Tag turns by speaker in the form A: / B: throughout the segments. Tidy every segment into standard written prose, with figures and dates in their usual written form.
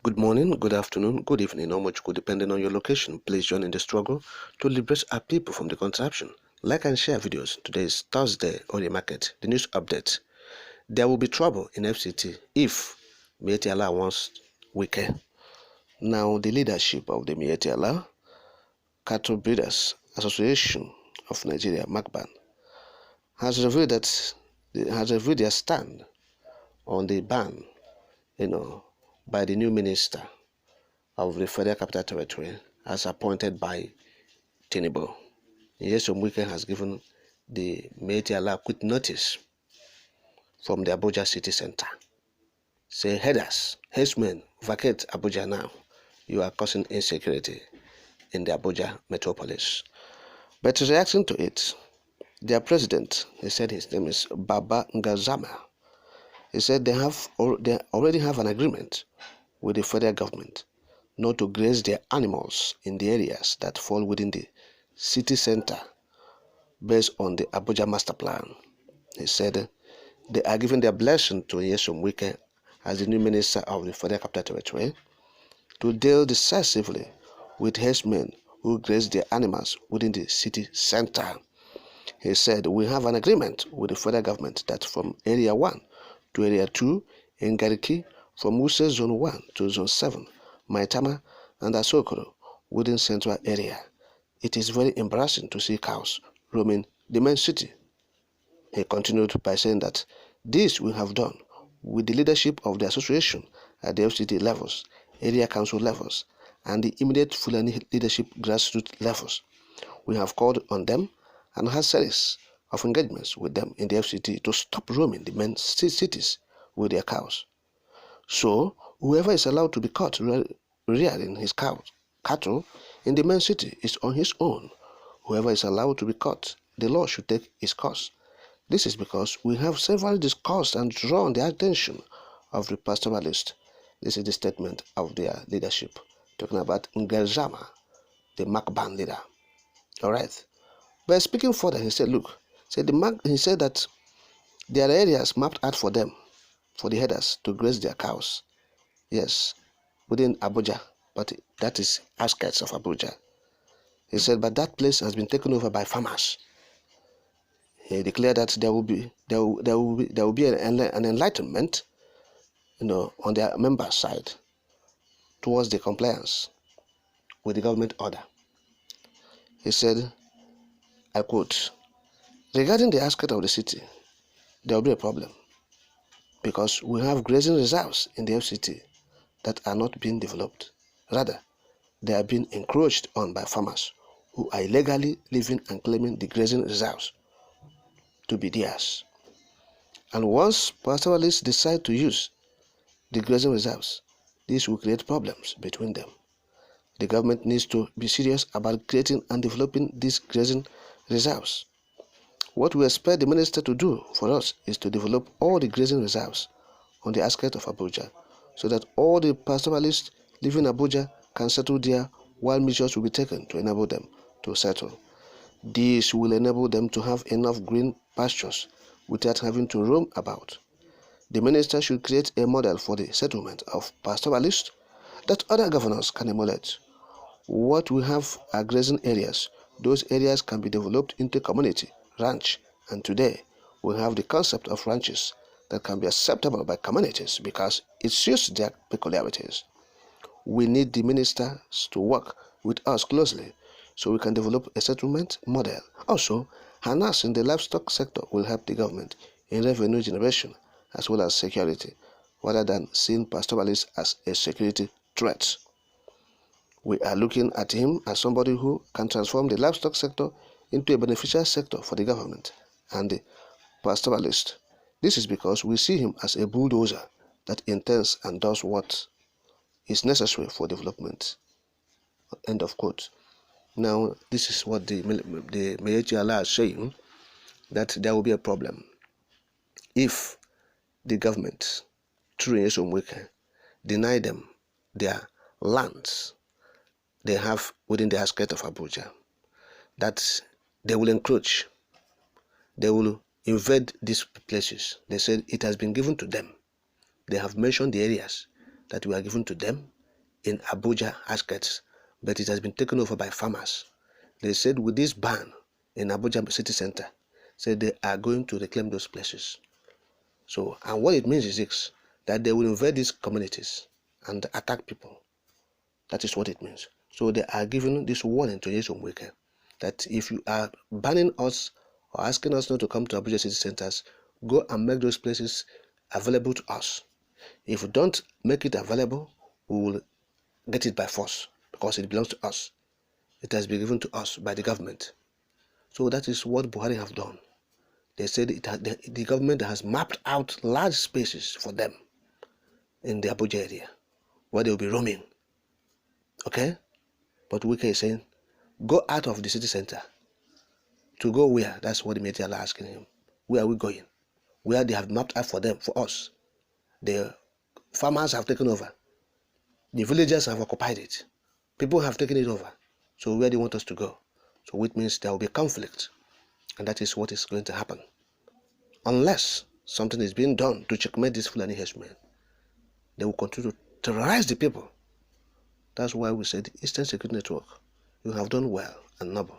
A: Good morning, good afternoon, good evening, or much good depending on your location. Please join in the struggle to liberate our people from the contraption. Like and share videos. Today is Thursday, on the market. The news update. There will be trouble in FCT if Miyetti Allah wants Wike. Now, the leadership of the Miyetti Allah Cattle Breeders Association of Nigeria, MACBAN, has revealed their stand on the ban, by the new minister of the Federal Capital Territory as appointed by Tinubu. Hèrđsmèń weekend has given the Miyetti Allah quick notice from the Abuja city center. Say, Hèrđsmèń, vacate Abuja now. You are causing insecurity in the Abuja metropolis. But reacting to it, their president, he said his name is Baba Ngazama, he said they already have an agreement with the federal government not to graze their animals in the areas that fall within the city center based on the Abuja master plan. He said they are giving their blessing to Hèrđsmèń weekend as the new minister of the Federal Capital Territory to deal decisively with Hèrđsmèń who graze their animals within the city center. He said, we have an agreement with the federal government that from Area 1 to Area 2 in Gariki, from Wuse Zone 1 to Zone 7, Maitama and Asokoro within central area. It is very embarrassing to see cows roaming the main city. He continued by saying that this we have done with the leadership of the association at the FCT levels, area council levels, and the immediate Fulani leadership grassroots levels. We have called on them and had series of engagements with them in the FCT to stop roaming the main cities with their cows. So, whoever is allowed to be caught rearing his cattle in the main city is on his own. Whoever is allowed to be caught, the law should take its course. This is because we have severally discussed and drawn the attention of the pastoralists. This is the statement of their leadership, talking about Ngazama, the MACBAN leader. Alright. But speaking further, he said, he said that there are areas mapped out for them, for the herders to graze their cows. Yes, within Abuja, but that is outskirts of Abuja. He said, but that place has been taken over by farmers. He declared that there will be an enlightenment, on their members' side towards the compliance with the government order. He said, I quote, regarding the outskirts of the city, there will be a problem because we have grazing reserves in the FCT that are not being developed. Rather, they are being encroached on by farmers who are illegally living and claiming the grazing reserves to be theirs. And once pastoralists decide to use the grazing reserves, this will create problems between them. The government needs to be serious about creating and developing these grazing reserves. What we expect the minister to do for us is to develop all the grazing reserves on the outskirts of Abuja so that all the pastoralists living in Abuja can settle there while measures will be taken to enable them to settle. This will enable them to have enough green pastures without having to roam about. The minister should create a model for the settlement of pastoralists that other governors can emulate. What we have are grazing areas. Those areas can be developed into community, ranch, and today we have the concept of ranches that can be acceptable by communities because it suits their peculiarities. We need the ministers to work with us closely so we can develop a settlement model. Also, harness in the livestock sector will help the government in revenue generation as well as security, rather than seeing pastoralists as a security threat. We are looking at him as somebody who can transform the livestock sector into a beneficial sector for the government and the pastoralist. This is because we see him as a bulldozer that intends and does what is necessary for development. End of quote. Now, this is what the Miyetti Allah is saying, that there will be a problem if the government, through Hèrđsmèń weekend, deny them their lands they have within the outskirts of Abuja, that they will encroach, they will invade these places. They said it has been given to them. They have mentioned the areas that were given to them in Abuja outskirts, but it has been taken over by farmers. They said with this ban in Abuja city center, said they are going to reclaim those places. So, and what it means is this, that they will invade these communities and attack people. That is what it means. So they are giving this warning to Hèrđsmèń that if you are banning us or asking us not to come to Abuja city centers, go and make those places available to us. If you don't make it available, we will get it by force because it belongs to us. It has been given to us by the government. So that is what Buhari have done. They said the government has mapped out large spaces for them in the Abuja area where they will be roaming. Okay? But Wike is saying, go out of the city center. To go where? That's what the media are asking him. Where are we going? Where they have mapped out for them, for us. The farmers have taken over. The villagers have occupied it. People have taken it over. So where do you want us to go? So which means there will be conflict. And that is what is going to happen. Unless something is being done to checkmate this Fulani Hèrđsmèń, they will continue to terrorize the people. That's why we said the Eastern Security Network, you have done well and noble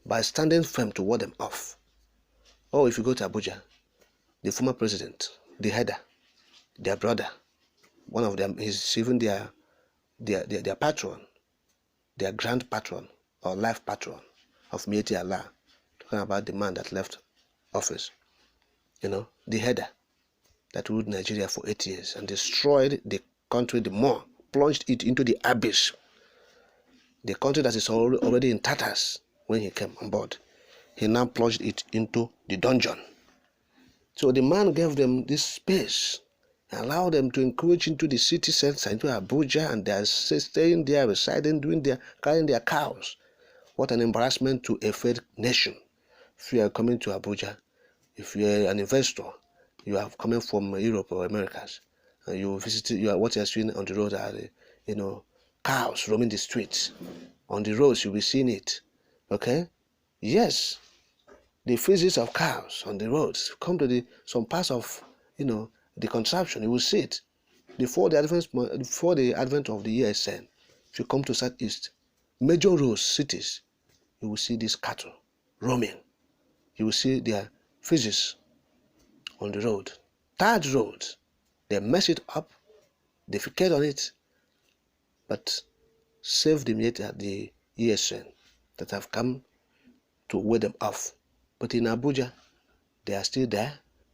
A: by standing firm to ward them off. Or if you go to Abuja, the former president, the header, their brother, one of them is even their patron, their grand patron or life patron of Mieti Allah, talking about the man that left office. You know, the header that ruled Nigeria for 8 years and destroyed the country the more, plunged it into the abyss. The country that is already in tatters when he came on board, he now plunged it into the dungeon. So the man gave them this space, allowed them to encroach into the city center, into Abuja, and they are staying there, residing, carrying their cows. What an embarrassment to a failed nation. If you are coming to Abuja, if you are an investor, you are coming from Europe or Americas, and you visit, what you are seeing on the road are, cows roaming the streets. On the roads, you'll be seeing it. Okay? Yes, the feces of cows on the roads come to some parts of, the contraption. You will see it. Before the advent of the ESN, if you come to Southeast, major roads, cities, you will see these cattle roaming. You will see their feces on the road. Tarred roads. They mess it up, they defecate on it, but save the ESN that have come to ward them off. But in Abuja, they are still there.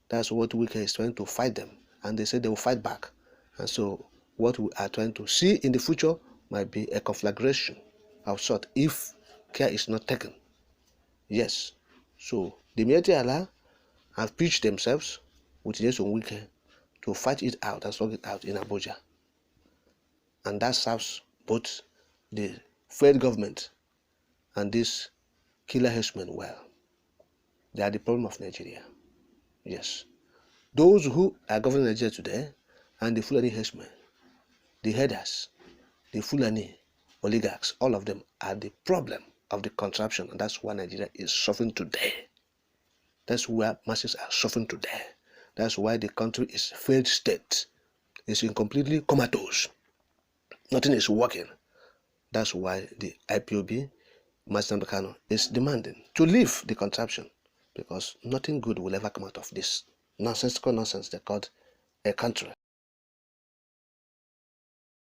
A: That's what Wike is trying to fight them. And they say they will fight back. And so what we are trying to see in the future might be a conflagration of sort if care is not taken. Yes. So the Mieti Allah have pitched themselves with Wike to fight it out and slug it out in Abuja. And that serves both the federal government and this killer Hèrđsmèń well. They are the problem of Nigeria. Yes. Those who are governing Nigeria today and the Fulani Hèrđsmèń, the headers, the Fulani oligarchs, all of them are the problem of the contraption, and that's why Nigeria is suffering today. That's where masses are suffering today. That's why the country is a failed state. It's in completely comatose. Nothing is working. That's why the IPOB, Master Kano, is demanding to leave the contraption, because nothing good will ever come out of this nonsensical nonsense they called a country.